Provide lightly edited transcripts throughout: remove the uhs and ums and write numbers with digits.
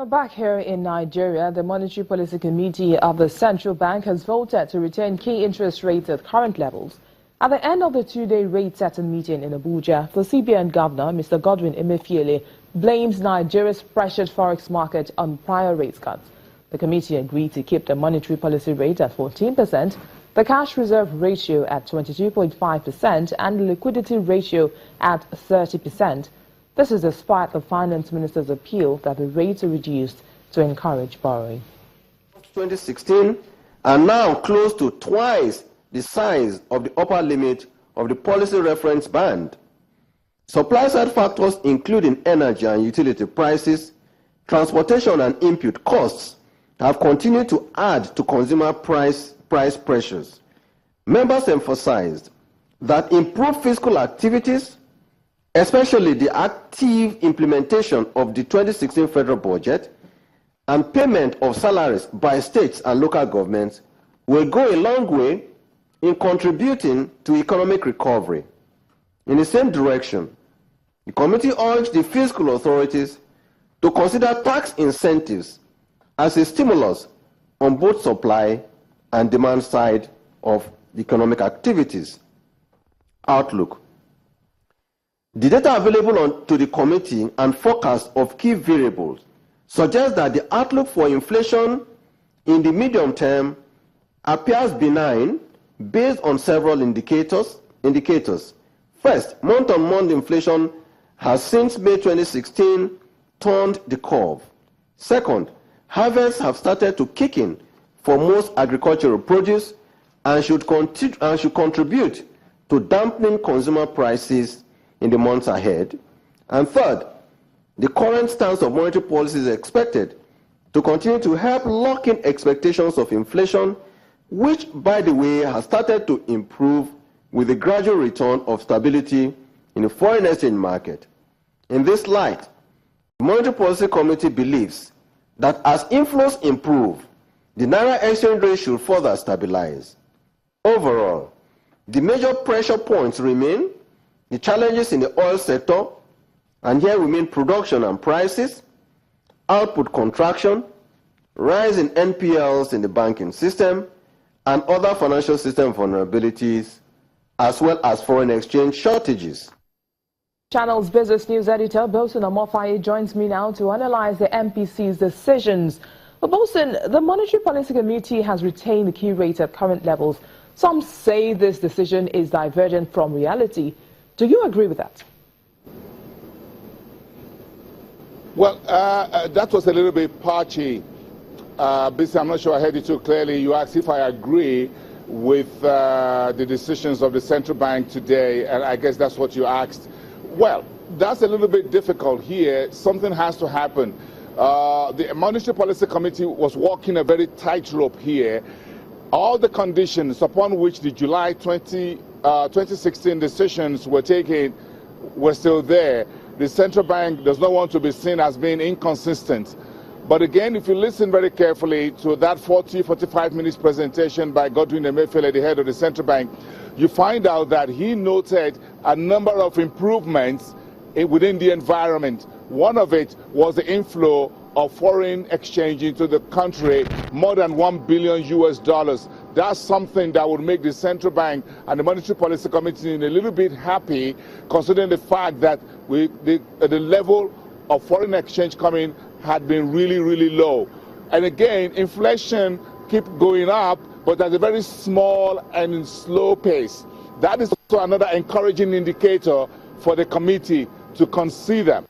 Back here in Nigeria, the Monetary Policy Committee of the Central Bank has voted to retain key interest rates at current levels. At the end of the two-day rate-setting meeting in Abuja, the CBN governor, Mr. Godwin Emefiele, blames Nigeria's pressured forex market on prior rate cuts. The committee agreed to keep the monetary policy rate at 14%, the cash reserve ratio at 22.5%, and the liquidity ratio at 30%. This is despite the finance minister's appeal that the rates are reduced to encourage borrowing. 2016 are now close to twice the size of the upper limit of the policy reference band. Supply-side factors including energy and utility prices, transportation and input costs have continued to add to consumer price pressures. Members emphasized that improved fiscal activities, especially the active implementation of the 2016 federal budget and payment of salaries by states and local governments, will go a long way in contributing to economic recovery. In the same direction, the committee urged the fiscal authorities to consider tax incentives as a stimulus on both supply and demand side of the economic activities. Outlook. The data available to the committee and forecast of key variables suggest that the outlook for inflation in the medium term appears benign based on several indicators. First, month-on-month inflation has since May 2016 turned the curve. Second, harvests have started to kick in for most agricultural produce and should contribute to dampening consumer prices in the months ahead. And third, the current stance of monetary policy is expected to continue to help lock in expectations of inflation, which, by the way, has started to improve with the gradual return of stability in the foreign exchange market. In this light, the Monetary Policy Committee believes that as inflows improve, the Naira exchange rate should further stabilize. Overall, the major pressure points remain the challenges in the oil sector, and here we mean production and prices, output contraction, rise in NPLs in the banking system, and other financial system vulnerabilities, as well as foreign exchange shortages. Channel's business news editor, Bosun Amofaye, joins me now to analyze the MPC's decisions. But Bosun, the Monetary Policy Committee has retained the key rate at current levels. Some say this decision is divergent from reality. Do you agree with that? Well, that was a little bit patchy. Basically, I'm not sure I heard you too clearly. You asked if I agree with the decisions of the central bank today, and I guess that's what you asked. Well, that's a little bit difficult here. Something has to happen. The Monetary Policy Committee was walking a very tightrope here. All the conditions upon which the July 2016 decisions were taken were still there. The central bank does not want to be seen as being inconsistent. But again, if you listen very carefully to that 45 minutes presentation by Godwin Emefiele, the head of the central bank, you find out that he noted a number of improvements within the environment. One of it was the inflow of foreign exchange into the country, more than $1 billion. That's something that would make the central bank and the Monetary Policy Committee a little bit happy, considering the fact that the level of foreign exchange coming had been really, really low. And again, inflation keeps going up, but at a very small and slow pace. That is also another encouraging indicator for the committee to consider.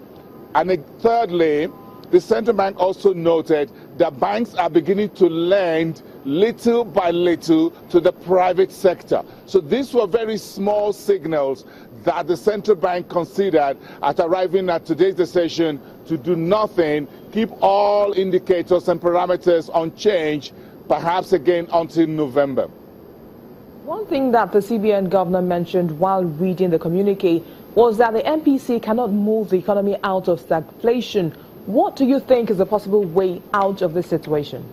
And thirdly, the central bank also noted that banks are beginning to lend little by little to the private sector. So these were very small signals that the central bank considered at arriving at today's decision to do nothing, keep all indicators and parameters unchanged, perhaps again until November. One thing that the CBN governor mentioned while reading the communique was that the MPC cannot move the economy out of stagflation. What do you think is a possible way out of this situation?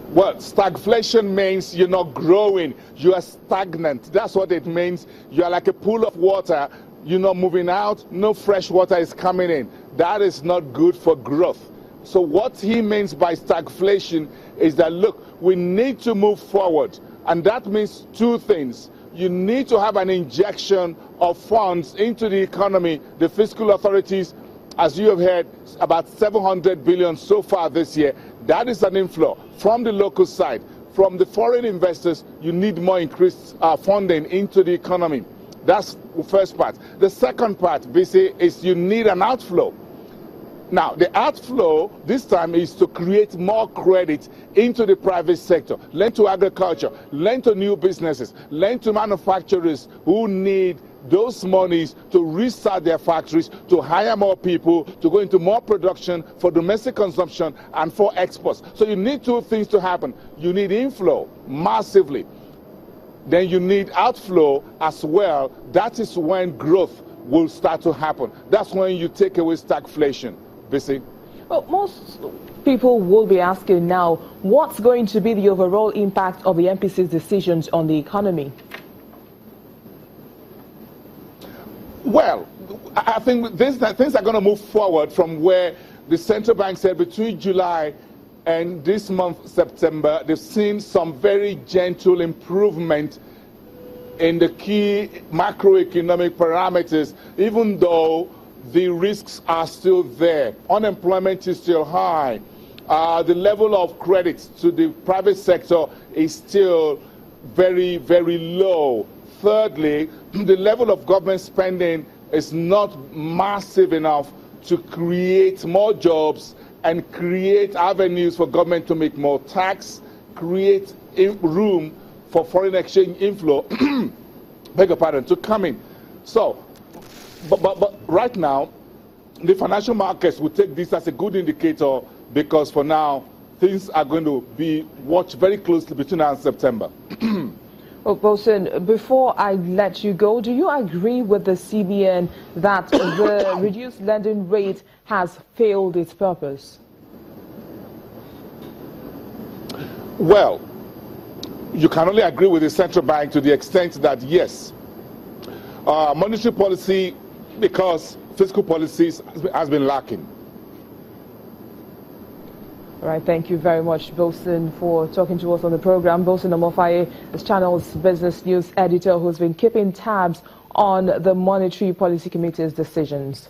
Well, stagflation means you're not growing, you are stagnant. That's what it means. You are like a pool of water you're not moving out, no fresh water is coming in. That is not good for growth. So what he means by stagflation is that, look, we need to move forward. And that means two things. You need to have an injection of funds into the economy. The fiscal authorities, as you have heard, about 700 billion so far this year. That is an inflow from the local side. From the foreign investors, you need more increased funding into the economy. That's the first part. The second part, BC, is you need an outflow. Now, the outflow this time is to create more credit into the private sector, lend to agriculture, lend to new businesses, lend to manufacturers who need those monies to restart their factories, to hire more people, to go into more production for domestic consumption and for exports. So you need two things to happen. You need inflow massively. Then you need outflow as well. That is when growth will start to happen. That's when you take away stagflation. BC? Well, most people will be asking now, what's going to be the overall impact of the MPC's decisions on the economy? Well, I think things are going to move forward from where the central bank said between July and this month, September, they've seen some very gentle improvement in the key macroeconomic parameters, even though the risks are still there. Unemployment is still high. The level of credit to the private sector is still very, very low. Thirdly, the level of government spending is not massive enough to create more jobs and create avenues for government to make more tax, create room for foreign exchange inflow, beg your pardon, to come in. So, but right now, the financial markets will take this as a good indicator because for now, things are going to be watched very closely between now and September. Well, Bosun, before I let you go, do you agree with the CBN that the reduced lending rate has failed its purpose? Well, you can only agree with the central bank to the extent that, yes, monetary policy, because fiscal policies has been lacking. All right, thank you very much, Bosun, for talking to us on the program. Bosun Omofaye is Channel's business news editor who's been keeping tabs on the Monetary Policy Committee's decisions.